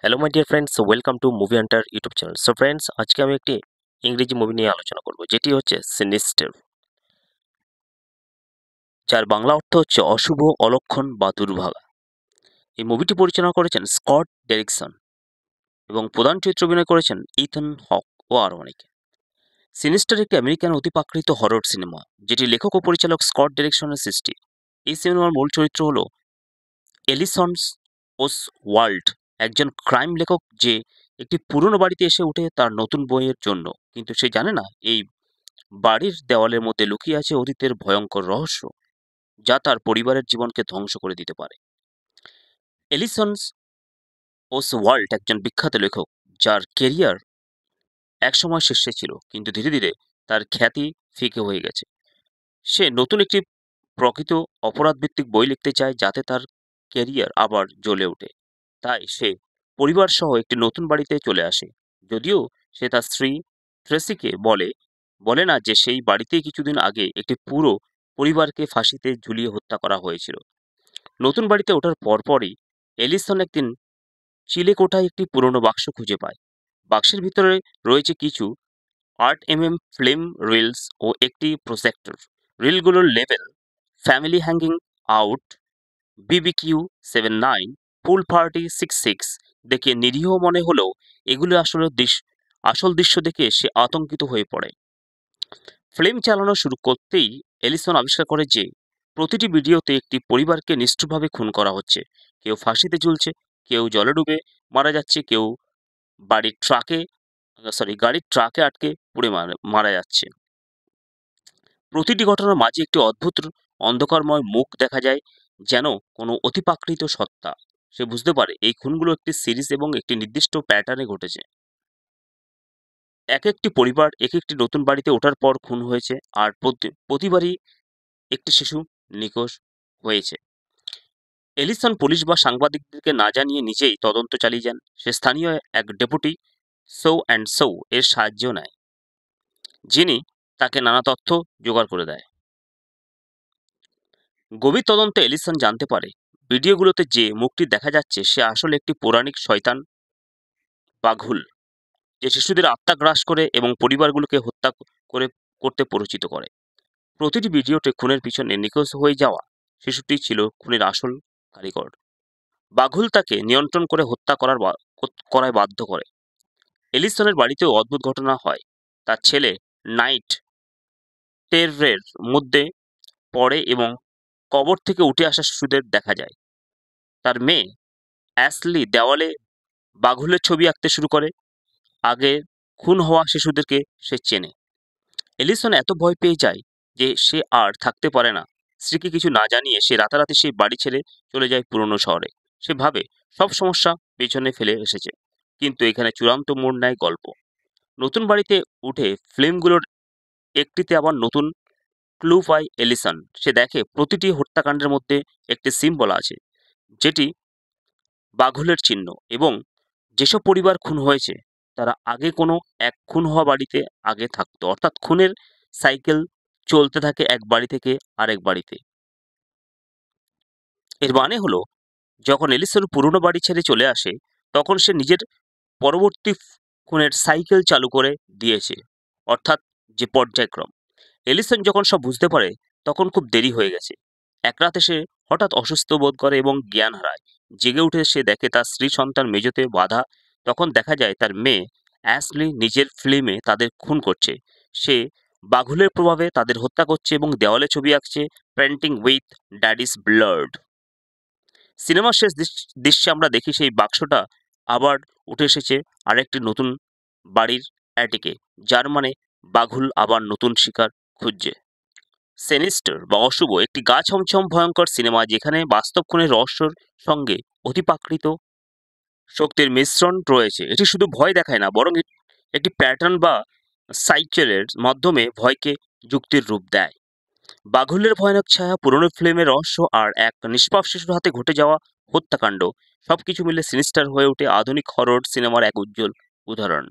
Hello my dear friends, welcome to movie Hunter YouTube channel. So friends, আজকে আমি একটি ইংরেজি মুভি নিয়ে আলোচনা করব, যেটি হচ্ছে সিনিস্টার, যার বাংলা অর্থ হচ্ছে অশুভ, অলক্ষণ বা দুর্ভাগা। এই মুভিটি পরিচালনা করেছেন স্কট ডেরিকসন এবং প্রধান চরিত্রে অভিনয় করেছেন ইথন হক ও আরও অনেকে। সিনিস্টার একটি আমেরিকান অতিপ্রাকৃত হরর সিনেমা, যেটি লেখক ও পরিচালক স্কট ডেরিকসনের সৃষ্টি। এই সিনেমার মূল চরিত্র হল এলিসন ওসওয়াল্ড, একজন ক্রাইম লেখক যে একটি পুরনো বাড়িতে এসে উঠে তার নতুন বইয়ের জন্য, কিন্তু সে জানে না এই বাড়ির দেওয়ালের মধ্যে লুকিয়ে আছে অতীতের ভয়ঙ্কর রহস্য, যা তার পরিবারের জীবনকে ধ্বংস করে দিতে পারে। এলিসন ওসওয়াল্ড একজন বিখ্যাত লেখক, যার কেরিয়ার একসময় শীর্ষে ছিল, কিন্তু ধীরে ধীরে তার খ্যাতি ফিকে হয়ে গেছে। সে নতুন একটি প্রকৃত অপরাধভিত্তিক বই লিখতে চায়, যাতে তার ক্যারিয়ার আবার জ্বলে ওঠে। তাই সে পরিবার সহ একটি নতুন বাড়িতে চলে আসে, যদিও সে তার স্ত্রী ট্রেসিকে বলে না যে সেই বাড়িতেই কিছুদিন আগে একটি পুরো পরিবারকে ফাঁসিতে ঝুলিয়ে হত্যা করা হয়েছিল। নতুন বাড়িতে ওঠার পরপরই এলিসন একদিন চিলেকোঠায় একটি পুরনো বাক্স খুঁজে পায়। বাক্সের ভিতরে রয়েছে কিছু 8 mm ফিল্ম রিলস ও একটি প্রজেক্টর। রিলগুলোর level family hanging out, BBQ 79, pool party 66 দেখে নিরীহ মনে হলেও এগুলো আসল দৃশ্য দেখে সে আতঙ্কিত হয়ে পড়ে। ফিল্ম চালানো শুরু করতেই এলিসন আবিষ্কার করে যে প্রতিটি ভিডিওতে একটি পরিবারকে নিষ্ঠুরভাবে খুন করা হচ্ছে। কেউ ফাঁসিতে ঝুলছে, কেউ জলে ডুবে মারা যাচ্ছে, কেউ গাড়ির ট্রাকে আটকে পুড়ে মারা যাচ্ছে। প্রতিটি ঘটনার মাঝে একটি অদ্ভুত অন্ধকারময় মুখ দেখা যায়, যেন কোনো অতিপ্রাকৃত সত্তা। সে বুঝতে পারে এই খুনগুলো একটি সিরিজ এবং একটি নির্দিষ্ট প্যাটার্নে ঘটেছে। এক একটি পরিবার এক একটি নতুন বাড়িতে ওঠার পর খুন হয়েছে, আর প্রতিবারই একটি শিশু নিখোঁজ হয়েছে। এলিসন পুলিশ বা সাংবাদিকদেরকে না জানিয়ে নিজেই তদন্ত চালিয়ে যান। সে স্থানীয় এক ডেপুটি সো এর সাহায্য নেয়, যিনি তাকে নানা তথ্য জোগাড় করে দেয়। গভীর তদন্তে এলিসন জানতে পারে ভিডিওগুলোতে যে মুখটি দেখা যাচ্ছে সে আসলে একটি পৌরাণিক শয়তান বাঘুল, যে শিশুদের আত্মা গ্রাস করে এবং পরিবারগুলোকে হত্যা করে করতে প্ররোচিত করে। প্রতিটি ভিডিওতে খুনের পিছনে নিখোঁজ হয়ে যাওয়া শিশুটি ছিল খুনের আসল কারিগর। বাঘুল তাকে নিয়ন্ত্রণ করে হত্যা করায় বাধ্য করে। এলিসনের বাড়িতেও অদ্ভুত ঘটনা হয়। তার ছেলে নাইট টেররের মধ্যে পড়ে এবং কবর থেকে উঠে আসা শিশুদের দেখা যায়। তার মেয়ে অ্যাশলি দেওয়ালে বাঘুলের ছবি আঁকতে শুরু করে। আগে খুন হওয়া শিশুদেরকে সে চেনে। এলিসন এত ভয় পেয়ে যায় যে সে আর থাকতে পারে না। স্ত্রীকে কিছু না জানিয়ে সে রাতারাতি সেই বাড়ি ছেড়ে চলে যায় পুরনো শহরে। সে ভাবে সব সমস্যা পেছনে ফেলে এসেছে, কিন্তু এখানে চূড়ান্ত মোড় নেয় গল্প। নতুন বাড়িতে উঠে ফিল্মগুলোর একটিতে আবার নতুন ক্লু পায় এলিসন। সে দেখে প্রতিটি হত্যাকাণ্ডের মধ্যে একটি সিম্বল আছে, যেটি বাঘুলের চিহ্ন, এবং যেসব পরিবার খুন হয়েছে তারা আগে কোনো এক খুন হওয়া বাড়িতে আগে থাকতো। অর্থাৎ খুনের সাইকেল চলতে থাকে এক বাড়ি থেকে আরেক বাড়িতে। এর মানে হলো, যখন এলিসন পুরনো বাড়ি ছেড়ে চলে আসে, তখন সে নিজের পরবর্তী খুনের সাইকেল চালু করে দিয়েছে, অর্থাৎ যে পর্যায়ক্রম। এলিসন যখন সব বুঝতে পারে, তখন খুব দেরি হয়ে গেছে। এক রাতে সে হঠাৎ অসুস্থ বোধ করে এবং জ্ঞান হারায়। জেগে উঠে সে দেখে তার স্ত্রী সন্তান মেঝেতে বাঁধা। তখন দেখা যায় তার মেয়ে অ্যাশলি নিজের ফিল্মে তাদের খুন করছে। সে বাঘুলের প্রভাবে তাদের হত্যা করছে এবং দেওয়ালে ছবি আঁকছে, পেন্টিং উইথ ড্যাডিস ব্লাড। সিনেমার শেষ দৃশ্যে আমরা দেখি সেই বাক্সটা আবার উঠে এসেছে আরেকটি নতুন বাড়ির অ্যাটিকে, যার মানে বাঘুল আবার নতুন শিকার খুঁজছে। সিনিস্টার বা অশুভ একটি গা ছমছম ভয়ঙ্কর সিনেমা, যেখানে বাস্তব খুনের রহস্যর সঙ্গে অতিপ্রাকৃত শক্তির মিশ্রণ রয়েছে। এটি শুধু ভয় দেখায় না, বরং একটি প্যাটার্ন বা সাইকেলের মাধ্যমে ভয়কে যুক্তির রূপ দেয়। বাঘুলের ভয়ানক ছায়া, পুরনো ফিল্মের রহস্য, আর এক নিষ্পাপ শিশুর হাতে ঘটে যাওয়া হত্যাকাণ্ড, সবকিছু মিলে সিনিস্টার হয়ে ওঠে আধুনিক হরর সিনেমার এক উজ্জ্বল উদাহরণ।